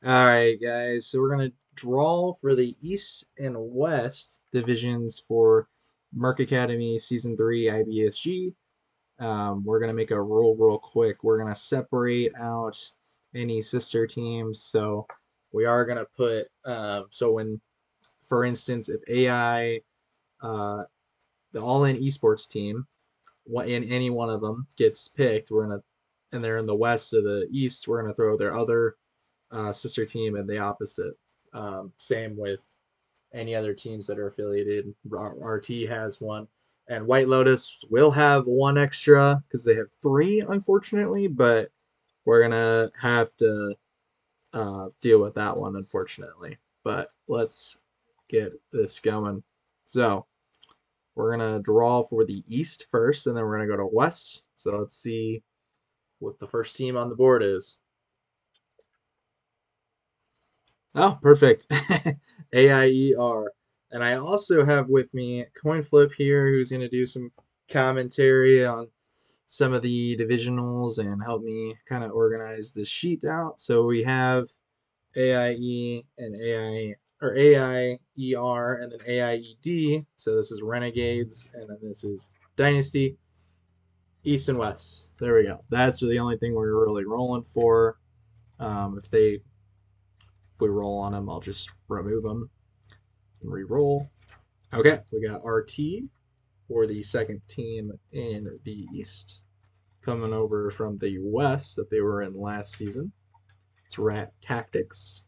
All right, guys. So we're gonna draw for the East and West divisions for Merc Academy Season 3 IBSG. We're gonna make a rule real quick. We're gonna separate out any sister teams. So we are gonna put so when, for instance, if AI, the All In Esports team, in any one of them gets picked, and they're in the West or the East, we're gonna throw their other sister team in the opposite. Same with any other teams that are affiliated. RT has one, and White Lotus will have one extra because they have three, unfortunately. But we're gonna have to deal with that one, unfortunately. But let's get this going. So we're gonna draw for the East first, and then we're gonna go to West. So let's see what the first team on the board is. Oh, perfect. AIER. And I also have with me Coin Flip here, who's going to do some commentary on some of the divisionals and help me kind of organize this sheet out. So we have AIE and AI, or AIER, and then AIED. So this is Renegades, and then this is Dynasty, East and West. There we go. That's the only thing we're really rolling for. If we roll on them, I'll just remove them and re-roll. Okay, we got RT for the second team in the East, coming over from the West that they were in last season. It's Rat Tactics.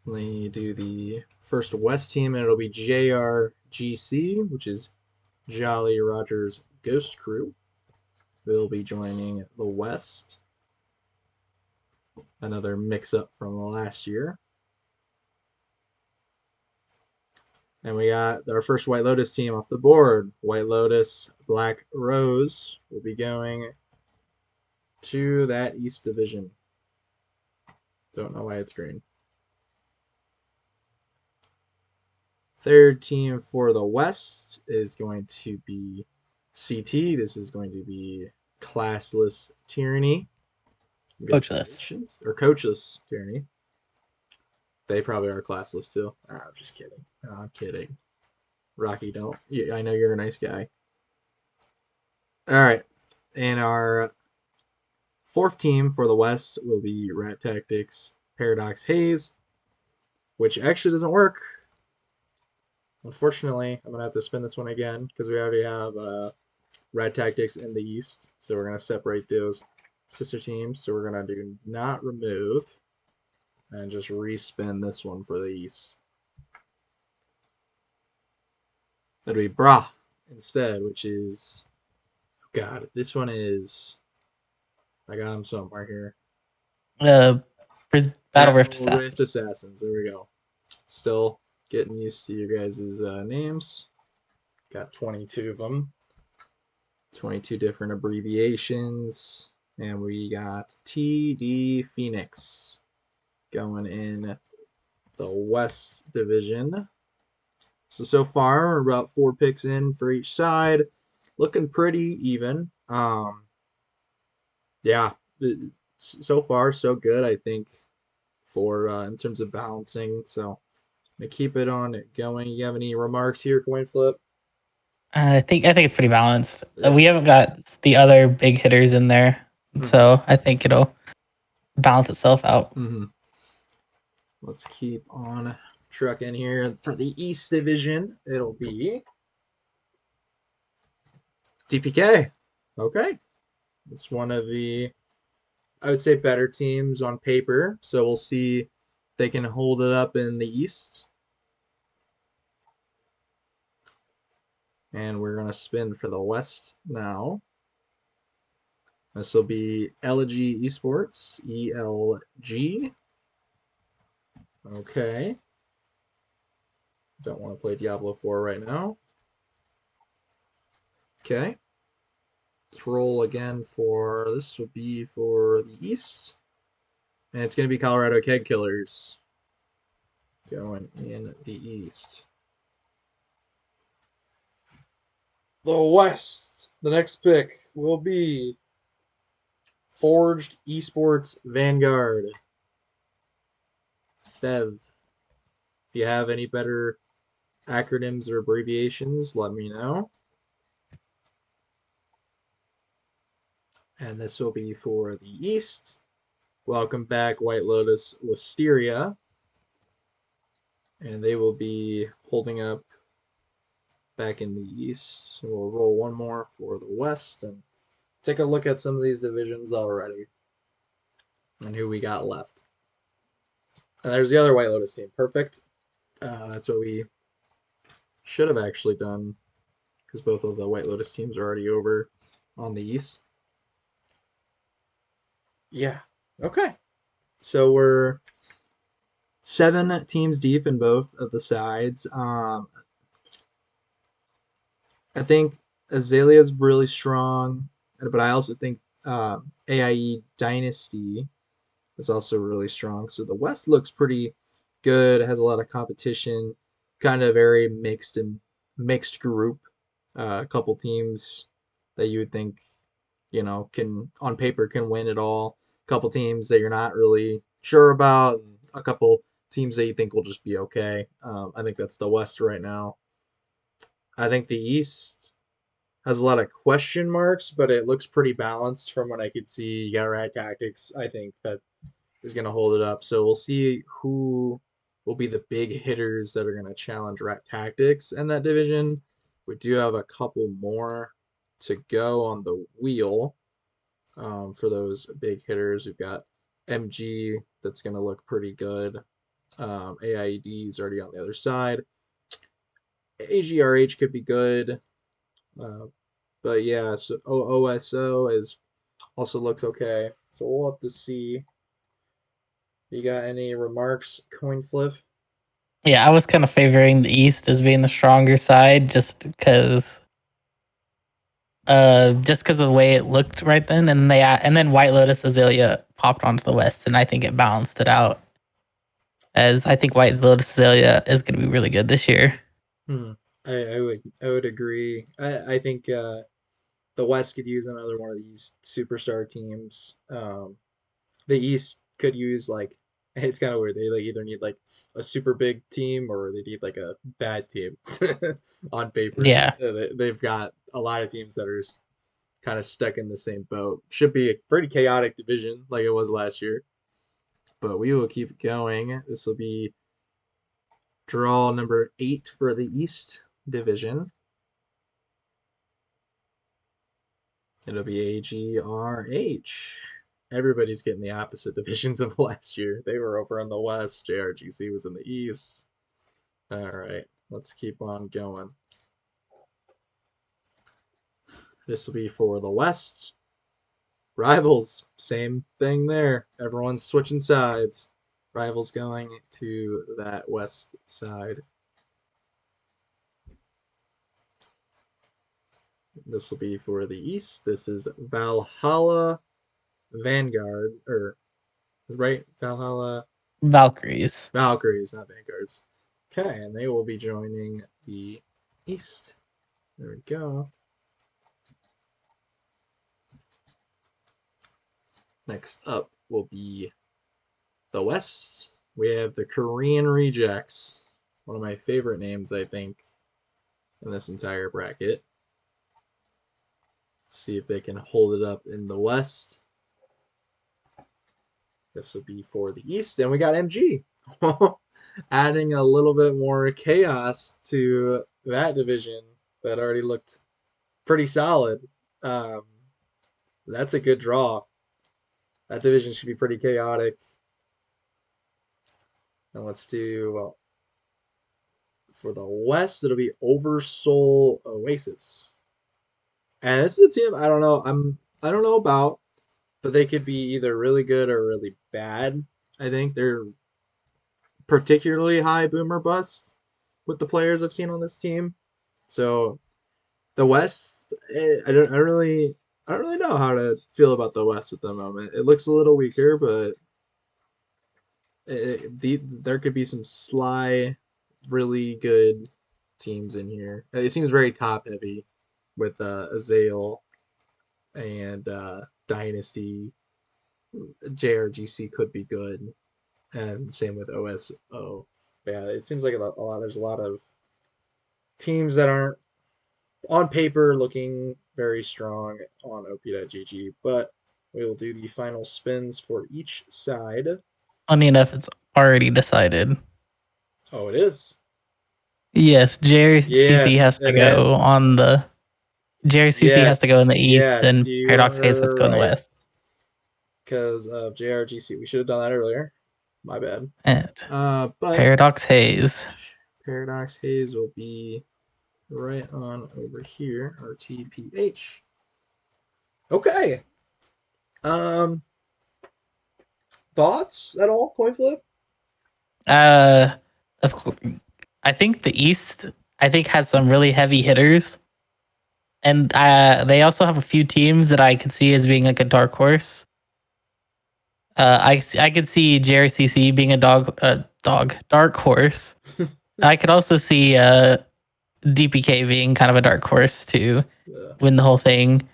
They do the first West team, and it'll be JRGC, which is Jolly Roger's Ghost Crew. They'll be joining the West. Another mix-up from the last year. And we got our first White Lotus team off the board. White Lotus, Black Rose will be going to that East Division. Don't know why it's green. Third team for the West is going to be CT. This is going to be Classless Tyranny. Coachless. Or Coachless Tyranny. They probably are classless too. I'm just kidding. No, I'm kidding. Rocky, don't. I know you're a nice guy. All right. And our fourth team for the West will be Rat Tactics Paradox Haze, which actually doesn't work. Unfortunately, I'm going to have to spin this one again because we already have Rat Tactics in the East. So we're going to separate those sister teams. So we're going to do not remove and just respin this one for the East. That'll be Bra instead, which is, God, this one is, I got him somewhere here. Battle Rift Rift Assassins. There we go. Still getting used to you guys' names. Got 22 of them. 22 different abbreviations. And we got TD Phoenix going in the West Division. So far, we're about 4 picks in for each side. Looking pretty even. Yeah, so far so good, I think, for in terms of balancing. So to keep it on going. You have any remarks here, Coin Flip? I think it's pretty balanced. Yeah. We haven't got the other big hitters in there, so I think it'll balance itself out. Let's keep on trucking here. For the East Division, it'll be DPK. Okay. It's one of the, I would say, better teams on paper. So we'll see if they can hold it up in the East. And we're going to spin for the West now. This will be LG Esports, ELG. Okay. Don't want to play Diablo 4 right now. Okay. Let's roll again for, this will be for the East. And it's going to be Colorado Keg Killers going in the East. The West, the next pick will be Forged Esports Vanguard. FEV. If you have any better acronyms or abbreviations, let me know. And this will be for the East. Welcome back, White Lotus Wisteria. And they will be holding up back in the East. We'll roll one more for the West and take a look at some of these divisions already and who we got left. And there's the other White Lotus team. Perfect. That's what we should have actually done because both of the White Lotus teams are already over on the East. Yeah. Okay. So we're 7 teams deep in both of the sides. I think Azalea is really strong, but I also think AIE Dynasty is also really strong. So the West looks pretty good. It has a lot of competition, kind of very mixed group. A couple teams that you would think can on paper can win it all. A couple teams that you're not really sure about. And a couple teams that you think will just be okay. I think that's the West right now. I think the East has a lot of question marks, but it looks pretty balanced from what I could see. You got Rad Tactics, I think, that is going to hold it up. So we'll see who will be the big hitters that are going to challenge Rat Tactics in that division. We do have a couple more to go on the wheel for those big hitters. We've got MG that's going to look pretty good. AIED is already on the other side. AGRH could be good. Uh, but yeah, so OSO is also looks okay. So we'll have to see. You got any remarks, Coin Flip? Yeah, I was kind of favoring the East as being the stronger side just because of the way it looked right then, and then White Lotus Azalea popped onto the West, and I think it balanced it out. As I think White Lotus Azalea is going to be really good this year. Hmm. I would agree. I think the West could use another one of these superstar teams. The East could use like it's kind of weird. They like either need like a super big team or they need like a bad team on paper. Yeah, They've got a lot of teams that are kind of stuck in the same boat. Should be a pretty chaotic division like it was last year. But we will keep going. This will be draw number 8 for the East Division. It'll be AGRH. Everybody's getting the opposite divisions of last year. They were over in the West. JRGC was in the East. All right, let's keep on going. This will be for the West. Rivals, same thing there. Everyone's switching sides. Rivals going to that West side. This will be for the East. This is Valhalla Vanguard, or right? Valhalla Valkyries. Valkyries, not Vanguards. Okay, and they will be joining the East. There we go. Next up will be the West. We have the Korean Rejects. One of my favorite names, I think, in this entire bracket. See if they can hold it up in the West. This will be for the East. And we got MG. Adding a little bit more chaos to that division that already looked pretty solid. Um, that's a good draw. That division should be pretty chaotic. And let's do for the West, it'll be Oversoul Oasis. And this is a team I don't know. I don't know about, but they could be either really good or really bad. I think they're particularly high boomer bust with the players I've seen on this team. So the West, I don't really know how to feel about the West at the moment. It looks a little weaker, but there could be some sly, really good teams in here. It seems very top heavy with Azale and Dynasty. JRGC could be good, and same with OSO. But yeah, it seems like there's a lot of teams that aren't on paper looking very strong on OP.GG, but we will do the final spins for each side. Funny enough, it's already decided. Oh, it is. Yes, JRCC Yes, has to it has. go on the JRCC has to go in the Yes, east, yes, and you Paradox Haze has to are go in the right west. because of JRGC. We should have done that earlier. My bad. And But Paradox Haze. Paradox Haze will be right on over here. RTPH. Okay. Um, thoughts at all? Coin flip. Uh, of course, I think the East, I think, has some really heavy hitters, and they also have a few teams that I could see as being like a dark horse. I could see JRCC being a dark horse. I could also see DPK being kind of a dark horse to Yeah. win the whole thing.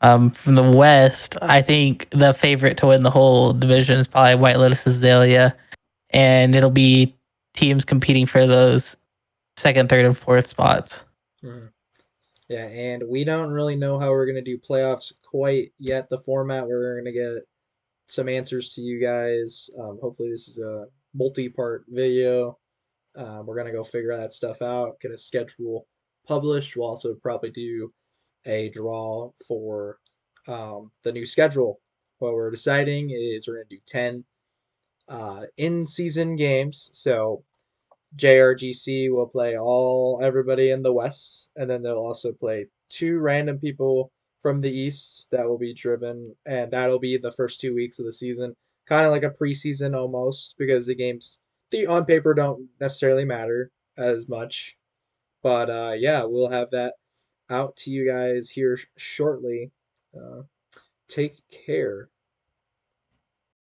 From the West, I think the favorite to win the whole division is probably White Lotus Azalea, and it'll be teams competing for those second, third, and fourth spots. Mhm. Yeah, and we don't really know how we're gonna do playoffs quite yet. The format we're gonna get some answers to you guys. Hopefully, this is a multi-part video. We're gonna go figure that stuff out, get a schedule published. We'll also probably do a draw for the new schedule. What we're deciding is we're gonna do 10 in-season games. So JRGC will play everybody in the West, and then they'll also play two random people from the East that will be driven, and that'll be the first 2 weeks of the season, kind of like a preseason almost, because the games on paper don't necessarily matter as much. But yeah, we'll have that out to you guys here shortly. Take care.